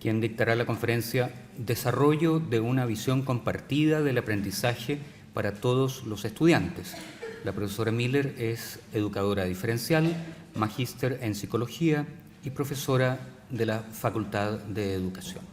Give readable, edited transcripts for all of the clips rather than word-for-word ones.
quien dictará la conferencia Desarrollo de una visión compartida del aprendizaje para todos los estudiantes. La profesora Miller es educadora diferencial, magíster en psicología y profesora de la Facultad de Educación.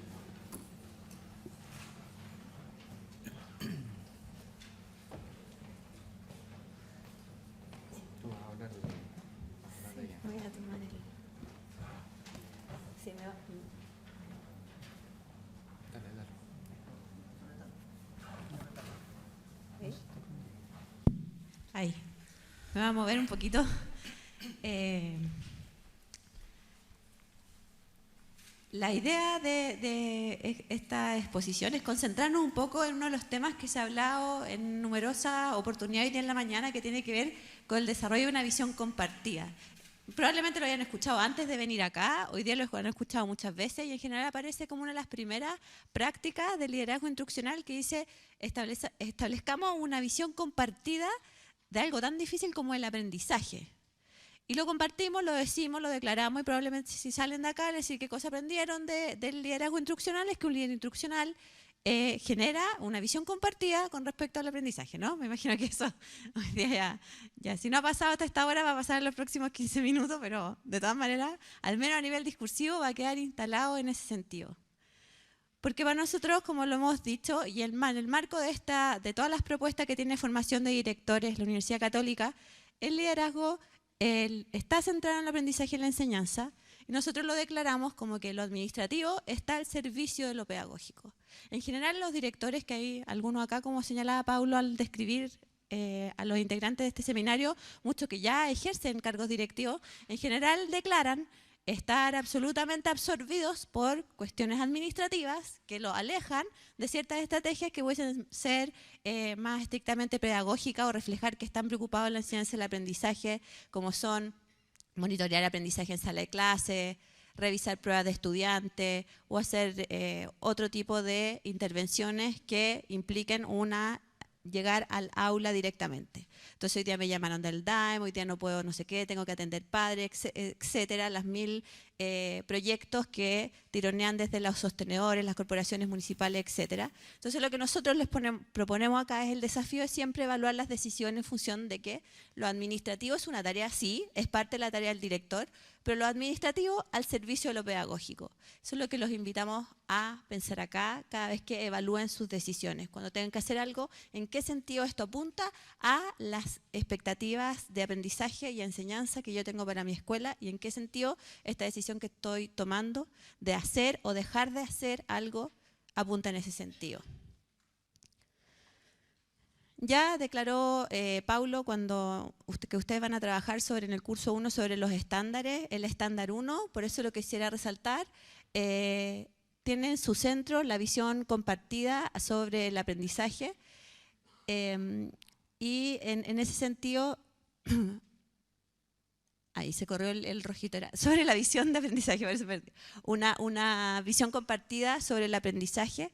Ahí, me voy a mover un poquito. La idea de esta exposición es concentrarnos un poco en uno de los temas que se ha hablado en numerosas oportunidades hoy día en la mañana, que tiene que ver con el desarrollo de una visión compartida. Probablemente lo hayan escuchado antes de venir acá, hoy día lo han escuchado muchas veces y en general aparece como una de las primeras prácticas del liderazgo instruccional que dice establezcamos una visión compartida de algo tan difícil como el aprendizaje. Y lo compartimos, lo decimos, lo declaramos y probablemente si salen de acá, les decir qué cosa aprendieron del liderazgo instruccional, es que un líder instruccional genera una visión compartida con respecto al aprendizaje, ¿no? Me imagino que eso hoy día ya si no ha pasado hasta esta hora va a pasar en los próximos 15 minutos, pero de todas maneras, al menos a nivel discursivo va a quedar instalado en ese sentido. Porque para nosotros, como lo hemos dicho, y en el marco de todas las propuestas que tiene formación de directores la Universidad Católica, el liderazgo está centrado en el aprendizaje y la enseñanza, y nosotros lo declaramos como que lo administrativo está al servicio de lo pedagógico. En general, los directores, que hay algunos acá, como señalaba Paulo al describir a los integrantes de este seminario, muchos que ya ejercen cargos directivos, en general declaran estar absolutamente absorbidos por cuestiones administrativas que lo alejan de ciertas estrategias que pueden ser más estrictamente pedagógicas o reflejar que están preocupados en la enseñanza y el aprendizaje, como son monitorear aprendizaje en sala de clase, revisar pruebas de estudiantes o hacer otro tipo de intervenciones que impliquen llegar al aula directamente. Entonces hoy día me llamaron del DAEM, hoy día no puedo no sé qué, tengo que atender padres, etcétera, las 1000 proyectos que tironean desde los sostenedores, las corporaciones municipales, etcétera. Entonces lo que nosotros les proponemos acá es el desafío de siempre evaluar las decisiones en función de que lo administrativo es una tarea, sí, es parte de la tarea del director, pero lo administrativo al servicio de lo pedagógico. Eso es lo que los invitamos a pensar acá cada vez que evalúen sus decisiones. Cuando tengan que hacer algo, ¿en qué sentido esto apunta a las expectativas de aprendizaje y enseñanza que yo tengo para mi escuela? ¿Y en qué sentido esta decisión que estoy tomando de hacer o dejar de hacer algo apunta en ese sentido? Ya declaró Paulo que ustedes van a trabajar en el curso 1 sobre los estándares, el estándar 1, por eso lo quisiera resaltar, tiene en su centro la visión compartida sobre el aprendizaje y en ese sentido, ahí se corrió el rojito, era sobre la visión de aprendizaje, por eso perdí, una visión compartida sobre el aprendizaje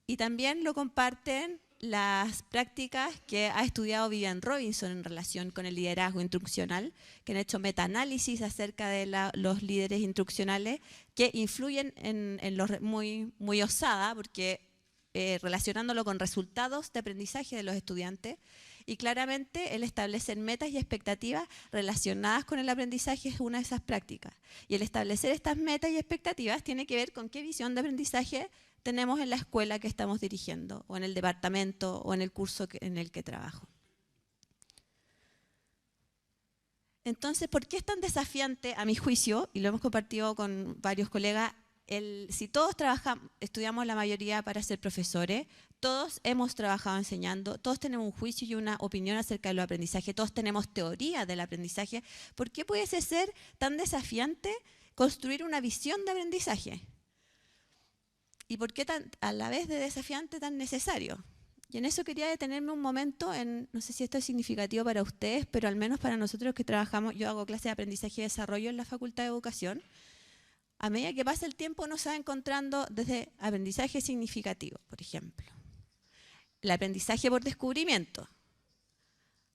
y también lo comparten las prácticas que ha estudiado Vivian Robinson en relación con el liderazgo instruccional, que han hecho metaanálisis acerca de los líderes instruccionales que influyen en los muy osada, porque relacionándolo con resultados de aprendizaje de los estudiantes, y claramente el establecer metas y expectativas relacionadas con el aprendizaje es una de esas prácticas. Y el establecer estas metas y expectativas tiene que ver con qué visión de aprendizaje tenemos en la escuela que estamos dirigiendo, o en el departamento, o en el curso en el que trabajo. Entonces, ¿por qué es tan desafiante, a mi juicio, y lo hemos compartido con varios colegas, si todos estudiamos la mayoría para ser profesores, todos hemos trabajado enseñando, todos tenemos un juicio y una opinión acerca de los aprendizajes, todos tenemos teoría del aprendizaje, ¿por qué puede ser tan desafiante construir una visión de aprendizaje? ¿Y por qué a la vez de desafiante tan necesario? Y en eso quería detenerme un momento, no sé si esto es significativo para ustedes, pero al menos para nosotros que trabajamos, yo hago clases de aprendizaje y desarrollo en la Facultad de Educación, a medida que pasa el tiempo uno se va encontrando desde aprendizaje significativo, por ejemplo. El aprendizaje por descubrimiento,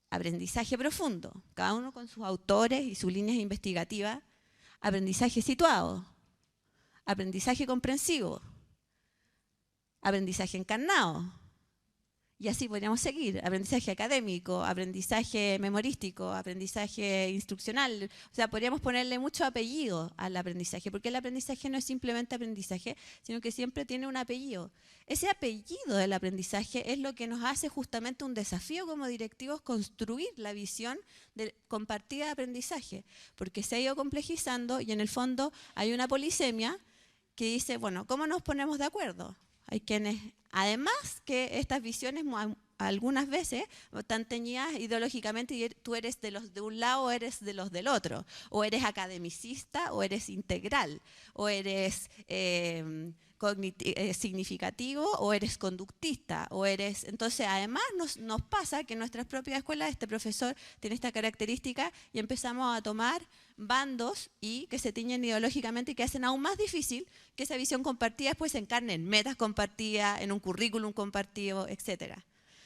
aprendizaje profundo, cada uno con sus autores y sus líneas investigativas, aprendizaje situado, aprendizaje comprensivo, aprendizaje encarnado. Y así podríamos seguir, aprendizaje académico, aprendizaje memorístico, aprendizaje instruccional. O sea, podríamos ponerle mucho apellido al aprendizaje, porque el aprendizaje no es simplemente aprendizaje, sino que siempre tiene un apellido. Ese apellido del aprendizaje es lo que nos hace justamente un desafío como directivos construir la visión compartida de aprendizaje, porque se ha ido complejizando y en el fondo hay una polisemia que dice, bueno, ¿cómo nos ponemos de acuerdo? Hay quienes, además que estas visiones algunas veces están teñidas ideológicamente y tú eres de los de un lado o eres de los del otro, o eres academicista o eres integral, o eres significativo o eres conductista, o eres... Entonces, además nos pasa que en nuestras propias escuelas este profesor tiene esta característica y empezamos a tomar bandos y que se tiñen ideológicamente y que hacen aún más difícil que esa visión compartida después se encarne en metas compartidas, en un currículum compartido, etc.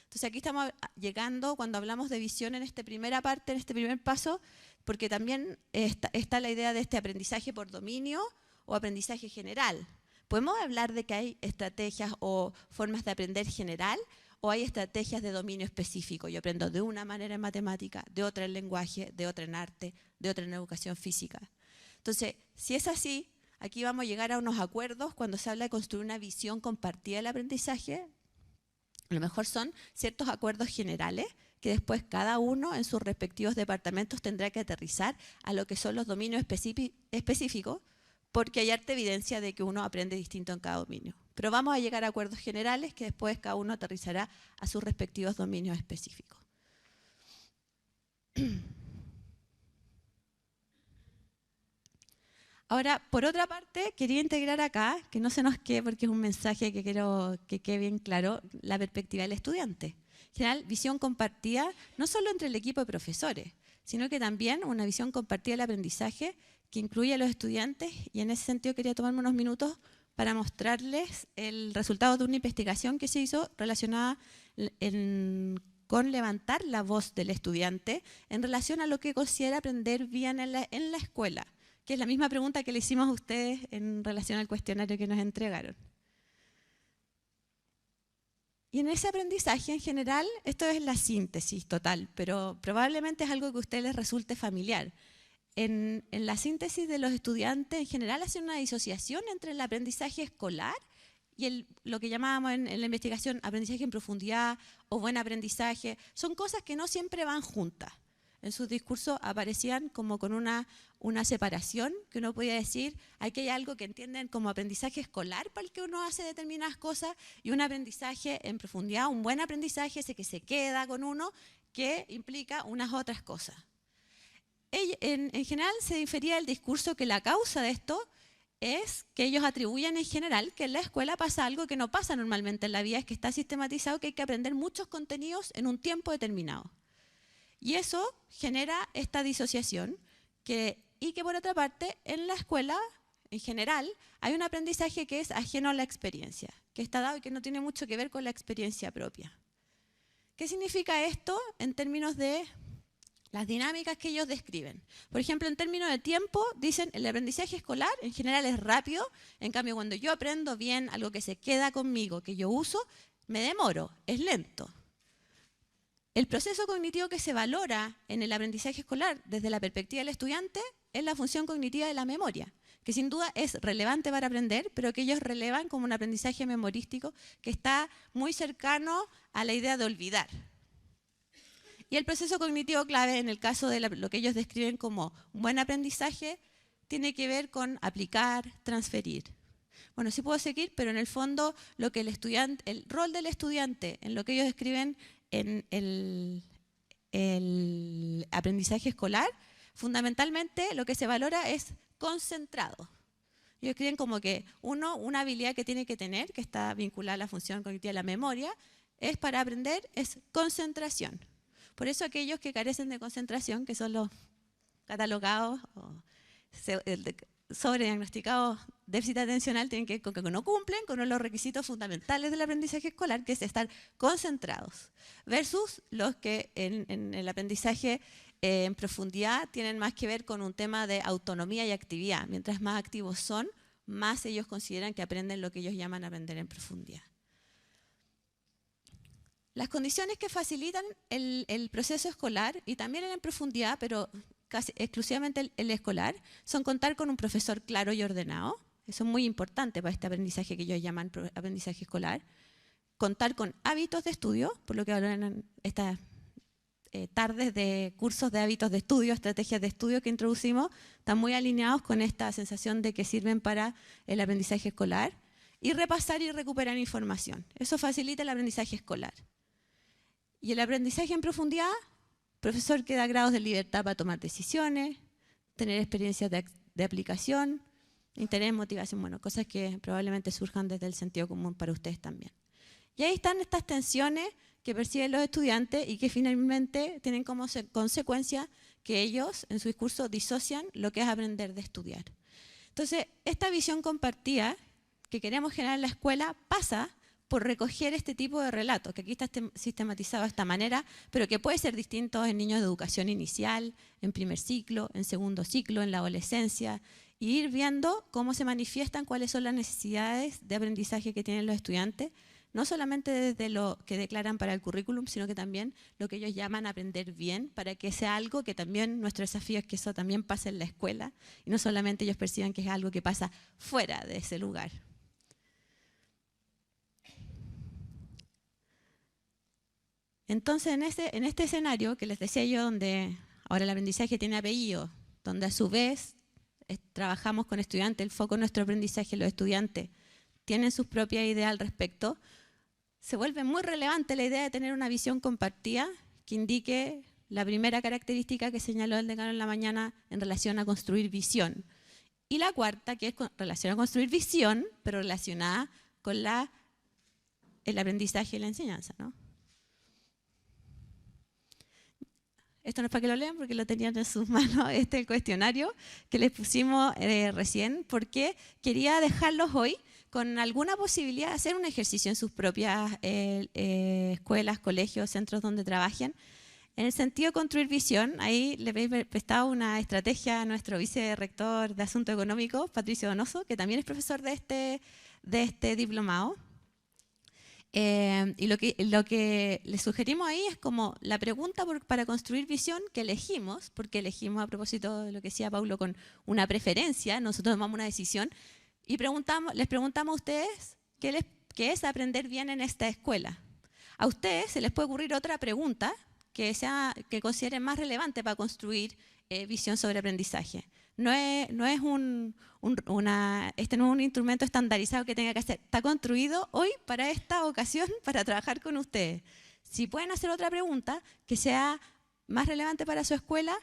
Entonces aquí estamos llegando, cuando hablamos de visión en esta primera parte, en este primer paso, porque también está la idea de este aprendizaje por dominio o aprendizaje general. ¿Podemos hablar de que hay estrategias o formas de aprender general o hay estrategias de dominio específico? Yo aprendo de una manera en matemática, de otra en lenguaje, de otra en arte, de otra en educación física. Entonces, si es así, aquí vamos a llegar a unos acuerdos cuando se habla de construir una visión compartida del aprendizaje. A lo mejor son ciertos acuerdos generales que después cada uno en sus respectivos departamentos tendrá que aterrizar a lo que son los dominios específicos, porque hay harta evidencia de que uno aprende distinto en cada dominio. Pero vamos a llegar a acuerdos generales que después cada uno aterrizará a sus respectivos dominios específicos. Ahora, por otra parte, quería integrar acá, que no se nos quede porque es un mensaje que quiero que quede bien claro, la perspectiva del estudiante. En general, visión compartida, no solo entre el equipo de profesores, sino que también una visión compartida del aprendizaje que incluye a los estudiantes, y en ese sentido quería tomarme unos minutos para mostrarles el resultado de una investigación que se hizo relacionada con levantar la voz del estudiante en relación a lo que considera aprender bien en la escuela, que es la misma pregunta que le hicimos a ustedes en relación al cuestionario que nos entregaron. Y en ese aprendizaje en general, esto es la síntesis total, pero probablemente es algo que a ustedes les resulte familiar. En la síntesis de los estudiantes en general hacen una disociación entre el aprendizaje escolar y lo que llamábamos en la investigación aprendizaje en profundidad o buen aprendizaje. Son cosas que no siempre van juntas. En sus discursos aparecían como con una separación que uno podía decir, aquí hay algo que entienden como aprendizaje escolar para el que uno hace determinadas cosas y un aprendizaje en profundidad, un buen aprendizaje, ese que se queda con uno, que implica unas otras cosas. En general se difería el discurso que la causa de esto es que ellos atribuyen en general que en la escuela pasa algo que no pasa normalmente en la vida, es que está sistematizado que hay que aprender muchos contenidos en un tiempo determinado. Y eso genera esta disociación y que por otra parte en la escuela en general hay un aprendizaje que es ajeno a la experiencia, que está dado y que no tiene mucho que ver con la experiencia propia. ¿Qué significa esto en términos de las dinámicas que ellos describen? Por ejemplo, en términos de tiempo, dicen el aprendizaje escolar en general es rápido, en cambio cuando yo aprendo bien algo que se queda conmigo, que yo uso, me demoro, es lento. El proceso cognitivo que se valora en el aprendizaje escolar desde la perspectiva del estudiante es la función cognitiva de la memoria, que sin duda es relevante para aprender, pero que ellos relevan como un aprendizaje memorístico que está muy cercano a la idea de olvidar. Y el proceso cognitivo clave en el caso de lo que ellos describen como un buen aprendizaje tiene que ver con aplicar, transferir. Bueno, sí puedo seguir, pero en el fondo lo que el rol del estudiante en lo que ellos describen en el aprendizaje escolar, fundamentalmente lo que se valora es concentrado. Ellos creen como que una habilidad que tiene que tener, que está vinculada a la función cognitiva de la memoria, es para aprender, es concentración. Por eso aquellos que carecen de concentración, que son los catalogados o sobrediagnosticados déficit atencional, tienen que ver con que no cumplen con uno de los requisitos fundamentales del aprendizaje escolar, que es estar concentrados, versus los que en el aprendizaje en profundidad tienen más que ver con un tema de autonomía y actividad. Mientras más activos son, más ellos consideran que aprenden lo que ellos llaman aprender en profundidad. Las condiciones que facilitan el proceso escolar y también en profundidad, pero casi exclusivamente el escolar, son contar con un profesor claro y ordenado. Eso es muy importante para este aprendizaje que ellos llaman aprendizaje escolar. Contar con hábitos de estudio, por lo que hablan en estas tardes de cursos de hábitos de estudio, estrategias de estudio que introducimos, están muy alineados con esta sensación de que sirven para el aprendizaje escolar. Y repasar y recuperar información. Eso facilita el aprendizaje escolar. Y el aprendizaje en profundidad, profesor que da grados de libertad para tomar decisiones, tener experiencias de aplicación, interés, motivación, bueno, cosas que probablemente surjan desde el sentido común para ustedes también. Y ahí están estas tensiones que perciben los estudiantes y que finalmente tienen como consecuencia que ellos en su discurso disocian lo que es aprender de estudiar. Entonces, esta visión compartida que queremos generar en la escuela pasa por recoger este tipo de relatos, que aquí está sistematizado de esta manera, pero que puede ser distinto en niños de educación inicial, en primer ciclo, en segundo ciclo, en la adolescencia, y ir viendo cómo se manifiestan, cuáles son las necesidades de aprendizaje que tienen los estudiantes, no solamente desde lo que declaran para el currículum, sino que también lo que ellos llaman aprender bien, para que sea algo que también nuestro desafío es que eso también pase en la escuela, y no solamente ellos perciban que es algo que pasa fuera de ese lugar. Entonces, en este escenario que les decía yo, donde ahora el aprendizaje tiene apellido, donde a su vez trabajamos con estudiantes, el foco de nuestro aprendizaje, los estudiantes tienen sus propias ideas al respecto, se vuelve muy relevante la idea de tener una visión compartida que indique la primera característica que señaló el decano en la mañana en relación a construir visión. Y la cuarta, que es relacionada a construir visión, pero relacionada con el aprendizaje y la enseñanza, ¿no? Esto no es para que lo lean porque lo tenían en sus manos, el cuestionario que les pusimos recién, porque quería dejarlos hoy con alguna posibilidad de hacer un ejercicio en sus propias escuelas, colegios, centros donde trabajen. En el sentido de construir visión, ahí le he prestado una estrategia a nuestro vicerrector de Asuntos Económicos, Patricio Donoso, que también es profesor de este diplomado. Y lo que le sugerimos ahí es como la pregunta para construir visión que elegimos, porque elegimos a propósito de lo que decía Paulo con una preferencia, nosotros tomamos una decisión y les preguntamos a ustedes qué es aprender bien en esta escuela. A ustedes se les puede ocurrir otra pregunta que consideren más relevante para construir visión sobre aprendizaje. Este no es un instrumento estandarizado que tenga que hacer. Está construido hoy para esta ocasión, para trabajar con ustedes. Si pueden hacer otra pregunta que sea más relevante para su escuela,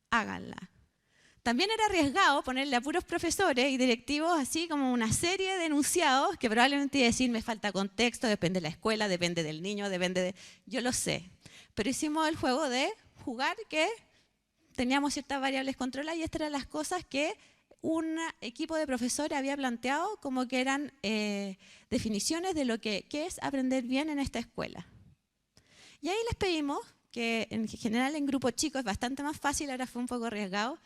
háganla. También era arriesgado ponerle a puros profesores y directivos así como una serie de enunciados que probablemente iba a decir me falta contexto, depende de la escuela, depende del niño, depende de... Yo lo sé. Pero hicimos el juego de jugar que teníamos ciertas variables controladas y estas eran las cosas que un equipo de profesores había planteado como que eran definiciones de lo que es aprender bien en esta escuela. Y ahí les pedimos que en general en grupos chicos es bastante más fácil, ahora fue un poco arriesgado.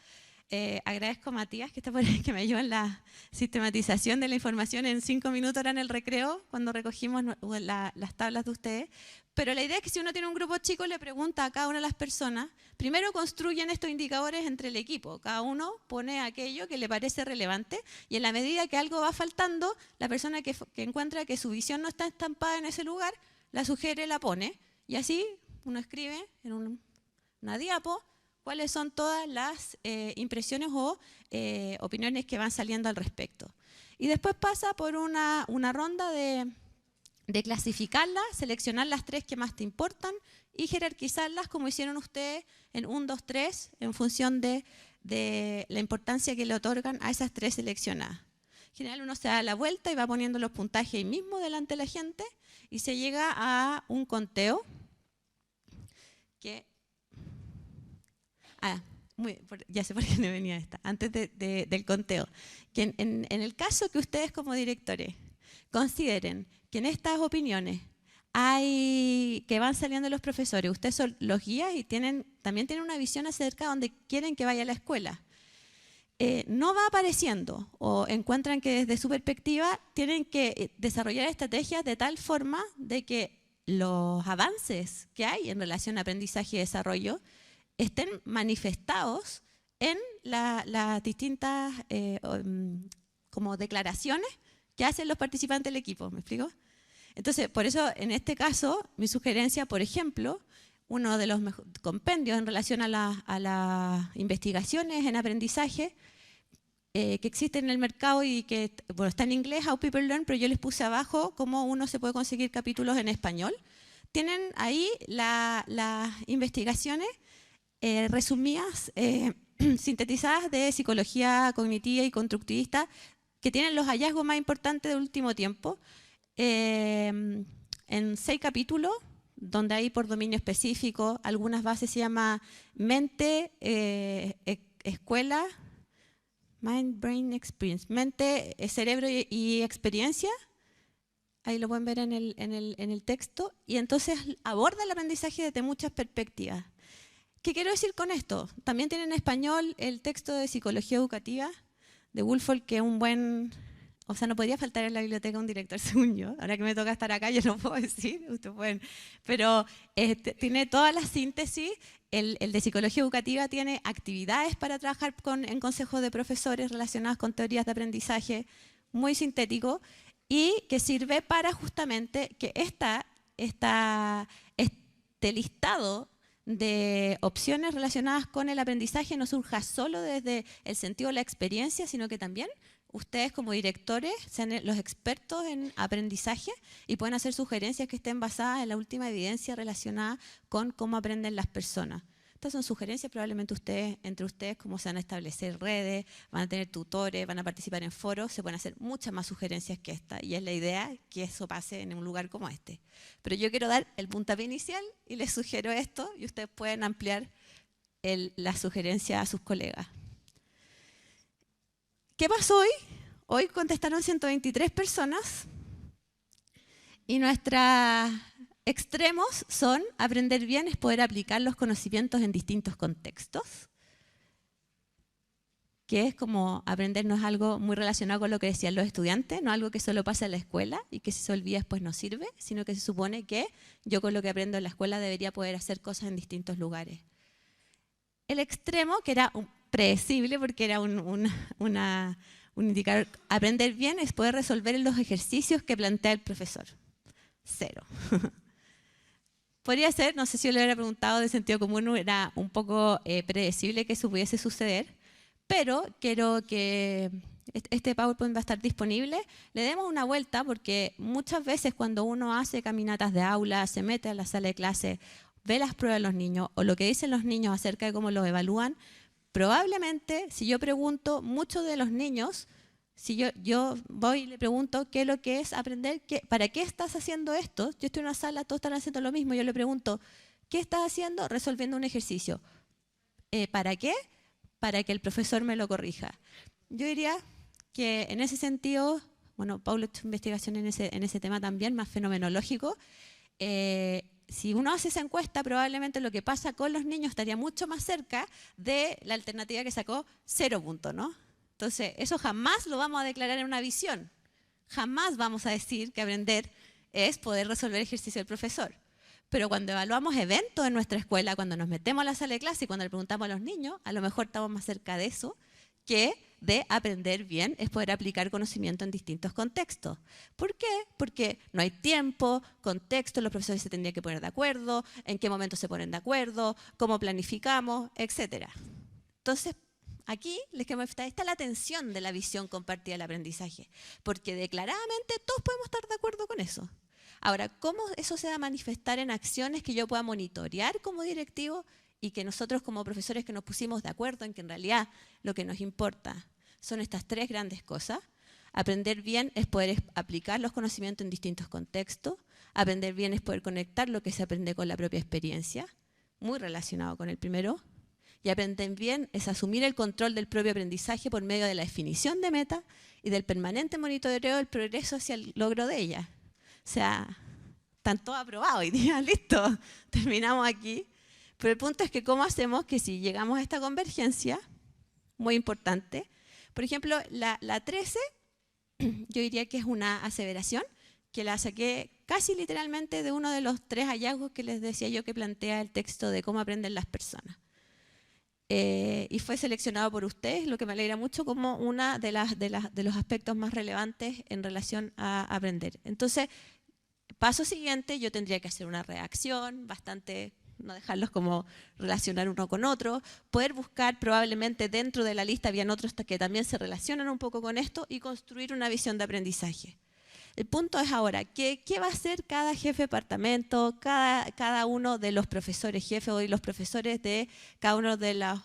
Agradezco a Matías que está por ahí, que me ayudó en la sistematización de la información en 5 minutos ahora en el recreo cuando recogimos las tablas de ustedes. Pero la idea es que si uno tiene un grupo chico le pregunta a cada una de las personas, primero construyen estos indicadores entre el equipo, cada uno pone aquello que le parece relevante y en la medida que algo va faltando, la persona que encuentra que su visión no está estampada en ese lugar, la sugiere, la pone y así uno escribe en una diapo cuáles son todas las impresiones o opiniones que van saliendo al respecto. Y después pasa por una ronda de clasificarlas, seleccionar las 3 que más te importan y jerarquizarlas como hicieron ustedes en 1, 2, 3 en función de la importancia que le otorgan a esas 3 seleccionadas. En general uno se da la vuelta y va poniendo los puntajes ahí mismo delante de la gente y se llega a un conteo que... ya sé por qué no venía esta, antes del conteo. Que en el caso que ustedes como directores consideren que en estas opiniones que van saliendo los profesores, ustedes son los guías y también tienen una visión acerca de dónde quieren que vaya la escuela. no va apareciendo o encuentran que desde su perspectiva tienen que desarrollar estrategias de tal forma de que los avances que hay en relación a aprendizaje y desarrollo estén manifestados en las distintas como declaraciones que hacen los participantes del equipo. ¿Me explico? Entonces, por eso, en este caso, mi sugerencia, por ejemplo, uno de los compendios en relación a las investigaciones en aprendizaje que existen en el mercado y que bueno, está en inglés, How People Learn, pero yo les puse abajo cómo uno se puede conseguir capítulos en español. Tienen ahí las investigaciones resumidas, sintetizadas de psicología cognitiva y constructivista, que tienen los hallazgos más importantes del último tiempo, en 6 capítulos, donde hay por dominio específico, algunas bases se llama mente, escuela, mind, brain, experience, mente, cerebro y experiencia. Ahí lo pueden ver en el texto. Y entonces aborda el aprendizaje desde muchas perspectivas. ¿Qué quiero decir con esto? También tiene en español el texto de Psicología Educativa de Woolfolk, que es un buen... O sea, no podría faltar en la biblioteca un director, según yo. Ahora que me toca estar acá, yo no puedo decir, ustedes pueden. Pero tiene toda la síntesis. El de Psicología Educativa tiene actividades para trabajar en consejos de profesores relacionadas con teorías de aprendizaje, muy sintético, y que sirve para justamente que este listado de opciones relacionadas con el aprendizaje no surja solo desde el sentido de la experiencia, sino que también ustedes como directores sean los expertos en aprendizaje y pueden hacer sugerencias que estén basadas en la última evidencia relacionada con cómo aprenden las personas. Estas son sugerencias, probablemente entre ustedes, cómo se van a establecer redes, van a tener tutores, van a participar en foros, se pueden hacer muchas más sugerencias que esta, y es la idea que eso pase en un lugar como este. Pero yo quiero dar el puntapié inicial y les sugiero esto, y ustedes pueden ampliar la sugerencia a sus colegas. ¿Qué pasó hoy? Hoy contestaron 123 personas y nuestros extremos son: aprender bien es poder aplicar los conocimientos en distintos contextos, que es como aprender no es algo muy relacionado con lo que decían los estudiantes, no es algo que solo pasa en la escuela y que si se olvida después no sirve, sino que se supone que yo con lo que aprendo en la escuela debería poder hacer cosas en distintos lugares. El extremo, que era predecible porque era un indicador, aprender bien es poder resolver los ejercicios que plantea el profesor. 0. Podría ser, no sé si yo le hubiera preguntado de sentido común, era un poco predecible que eso pudiese suceder, pero quiero que este PowerPoint va a estar disponible, le demos una vuelta porque muchas veces cuando uno hace caminatas de aula, se mete a la sala de clase, ve las pruebas de los niños o lo que dicen los niños acerca de cómo los evalúan, probablemente si yo pregunto, muchos de los niños, si yo voy y le pregunto qué es lo que es aprender, ¿para qué estás haciendo esto? Yo estoy en una sala, todos están haciendo lo mismo, yo le pregunto, ¿qué estás haciendo? Resolviendo un ejercicio. ¿Para qué? Para que el profesor me lo corrija. Yo diría que en ese sentido, bueno, Paulo ha hecho investigación en ese tema también, más fenomenológico. Si uno hace esa encuesta, probablemente lo que pasa con los niños estaría mucho más cerca de la alternativa que sacó 0 puntos, ¿no? Entonces, eso jamás lo vamos a declarar en una visión. Jamás vamos a decir que aprender es poder resolver ejercicio del profesor. Pero cuando evaluamos eventos en nuestra escuela, cuando nos metemos a la sala de clase y cuando le preguntamos a los niños, a lo mejor estamos más cerca de eso que de aprender bien es poder aplicar conocimiento en distintos contextos. ¿Por qué? Porque no hay tiempo, contexto, los profesores se tendrían que poner de acuerdo, en qué momento se ponen de acuerdo, cómo planificamos, etc. Entonces, aquí les quiero mostrar, está la tensión de la visión compartida del aprendizaje, porque declaradamente todos podemos estar de acuerdo con eso. Ahora, ¿cómo eso se va a manifestar en acciones que yo pueda monitorear como directivo y que nosotros como profesores que nos pusimos de acuerdo en que en realidad lo que nos importa son estas 3 grandes cosas? Aprender bien es poder aplicar los conocimientos en distintos contextos. Aprender bien es poder conectar lo que se aprende con la propia experiencia, muy relacionado con el primero. Y aprender bien es asumir el control del propio aprendizaje por medio de la definición de meta y del permanente monitoreo del progreso hacia el logro de ella. O sea, están todos aprobados hoy día, listo, terminamos aquí. Pero el punto es que cómo hacemos que si llegamos a esta convergencia, muy importante. Por ejemplo, la 13, yo diría que es una aseveración que la saqué casi literalmente de uno de los 3 hallazgos que les decía yo que plantea el texto de cómo aprenden las personas. Y fue seleccionado por ustedes, lo que me alegra mucho, como una de los aspectos más relevantes en relación a aprender. Entonces, paso siguiente, yo tendría que hacer una reacción bastante, no dejarlos como relacionar uno con otro, poder buscar probablemente dentro de la lista, habían otros que también se relacionan un poco con esto, y construir una visión de aprendizaje. El punto es ahora, ¿qué va a hacer cada jefe de departamento, cada uno de los profesores jefes o de los profesores de cada uno de las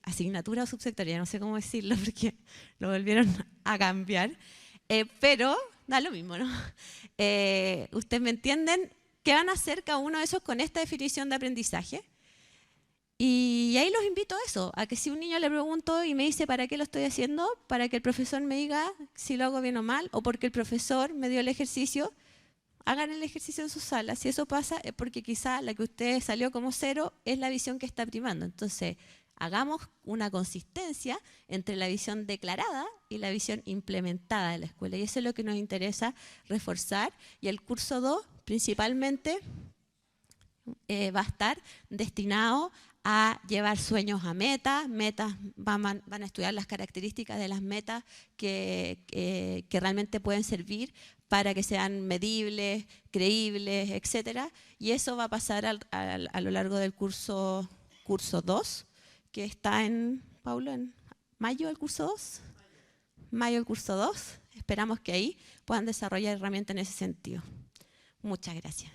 asignaturas o subsectorias? No sé cómo decirlo porque lo volvieron a cambiar, pero da lo mismo, ¿no? ¿Ustedes me entienden? ¿Qué van a hacer cada uno de esos con esta definición de aprendizaje? Y ahí los invito a eso, a que si un niño le pregunto y me dice ¿para qué lo estoy haciendo? Para que el profesor me diga si lo hago bien o mal, o porque el profesor me dio el ejercicio, hagan el ejercicio en su sala. Si eso pasa es porque quizá la que usted salió como 0 es la visión que está primando. Entonces, hagamos una consistencia entre la visión declarada y la visión implementada de la escuela. Y eso es lo que nos interesa reforzar. Y el curso 2 principalmente va a estar destinado a llevar sueños a metas, van a estudiar las características de las metas que realmente pueden servir para que sean medibles, creíbles, etc. Y eso va a pasar a lo largo del curso 2, que está Paulo, en mayo del curso 2. Mayo del curso 2. Esperamos que ahí puedan desarrollar herramientas en ese sentido. Muchas gracias.